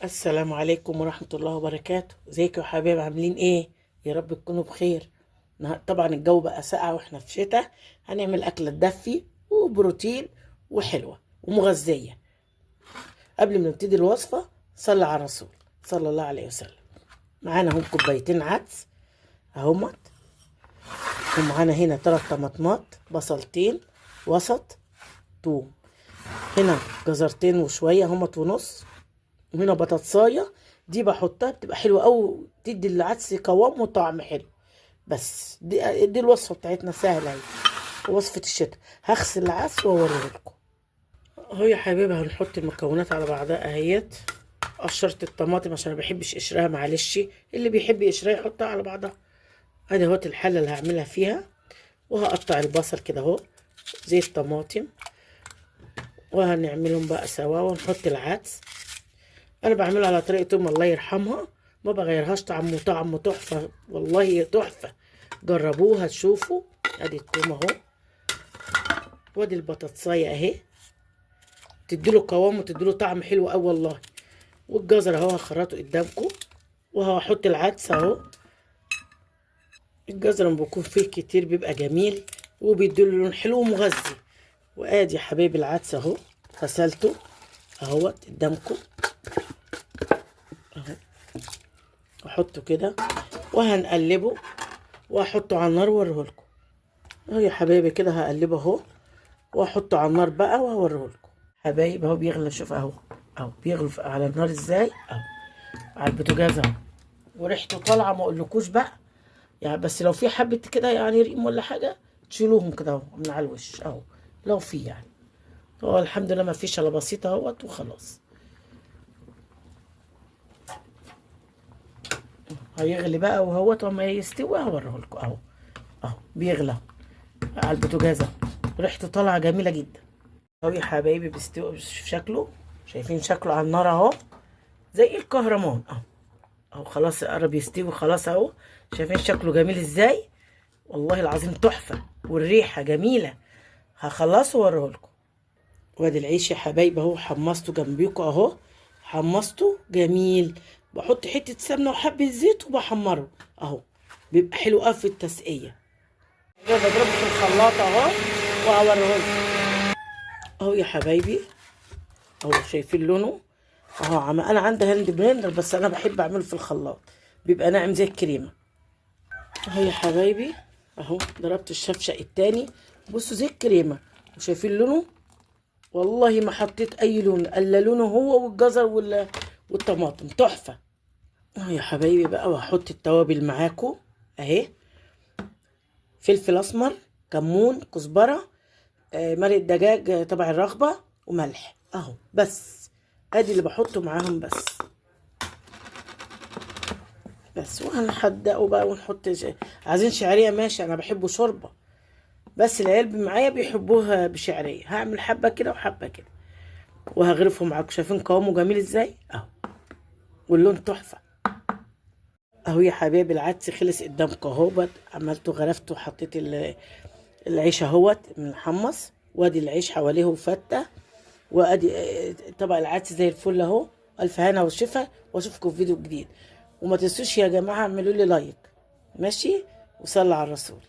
السلام عليكم ورحمة الله وبركاته. ازيكم يا حبايبي، عاملين ايه؟ يا رب تكونوا بخير. طبعا الجو بقى ساقع واحنا في شتاء. هنعمل أكلة تدفي وبروتين وحلوة ومغذية. قبل ما نبتدي الوصفة صلى على الرسول صلى الله عليه وسلم. معانا هم كوبايتين عدس اهمت، ومعانا هنا 3 طماطمات، بصلتين وسط، توم، هنا جزرتين وشوية همت ونص، وهنا بطاطسايه دي بحطها بتبقى حلوه قوي، تدي العدس قوام وطعم حلو. بس دي الوصفه بتاعتنا سهله اهي، وصفه الشتاء. هغسل العدس واوريه لكم اهو يا حبيبي. هنحط المكونات على بعضها اهيت. قشرت الطماطم عشان ما بحبش قشرها، معلش اللي بيحب يقشرها يحطها على بعضها. ادي اهوت الحله اللي هعملها فيها. وهقطع البصل كده اهو زي الطماطم، وهنعملهم بقى سوا ونحط العدس. انا بعملها على طريقه ام الله يرحمها، ما بغيرهاش. طعمه تحفه، والله تحفه. جربوها تشوفوا. ادي التوم اهو، وادي البطاطسايه اهي، تديله قوام وتديله طعم حلو قوي والله. والجزر اهو هخرطه قدامكم، وهحط العدس اهو. الجزر لما بيكون فيه كتير بيبقى جميل وبيديله لون حلو ومغذي. وادي يا حبايبي العدس اهو، غسلته اهوت قدامكم اهو. احطه كده وهنقلبه واحطه على النار واوريه لكم اهو يا حبايبي. كده هقلبه اهو واحطه على النار بقى واوريه لكم حبايبي. اهو بيغلى، شوف اهو بيغلى على النار ازاي اهو، على البوتاجاز اهو. وريحته طالعه ما اقولكوش بقى يعني. بس لو في حبه كده يعني ريم ولا حاجه تشيلوهم كده اهو من على الوش اهو، لو في يعني. هو الحمد لله ما فيش الا بسيطه اهوت وخلاص. هيغلي بقى وهوت، وما يستوي هوريه لكم اهو بيغلى على البوتاجاز اهو. ريحته طالعه جميله جدا اهو يا حبايبي. بيستوي شكله، شايفين شكله على النار اهو زي الكهرمان اهو خلاص قرب يستوي خلاص اهو. شايفين شكله جميل ازاي؟ والله العظيم تحفه، والريحه جميله. هخلصه واوريه لكم. وادي العيش يا حبايبي اهو، حمصته جنبيكم اهو. حمصته جميل، بحط حته سمنه وحبه زيت وبحمره اهو. بيبقى حلو قوي في التسقيه. بضربه في الخلاط اهو وهوريه لكم اهو يا حبايبي اهو. شايفين لونه اهو. انا عندي هاند بلندر بس انا بحب اعمله في الخلاط، بيبقى ناعم زي الكريمه اهو يا حبايبي اهو. ضربت الشفشق التاني، بصوا زي الكريمه. وشايفين لونه؟ والله ما حطيت اي لون الا لونه هو والجزر والطماطم تحفه اهو يا حبايبي بقى. وهحط التوابل معاكم اهي. فلفل اسمر، كمون، كزبره، مرق دجاج تبع الرغبه، وملح اهو. بس ادي اللي بحطه معاهم بس وهنحدقه بقى ونحط عايزين شعريه ماشي، انا بحبه شوربه، بس العيال معايا بيحبوها بشعريه. هعمل حبه كده وحبه كده وهغرفهم معاكم. شايفين قوامه جميل ازاي اهو، واللون تحفه اهو يا حبايبي. العدس خلص قدامكم اهو. عملته غرفته وحطيت العيش اهوت محمص. وادي العيش حواليه فته. وادي طبق العدس زي الفل اهو. الف هنا وشفا، واشوفكم في فيديو جديد. وما تنسوش يا جماعه اعملوا لي لايك ماشي، وصلوا على الرسول.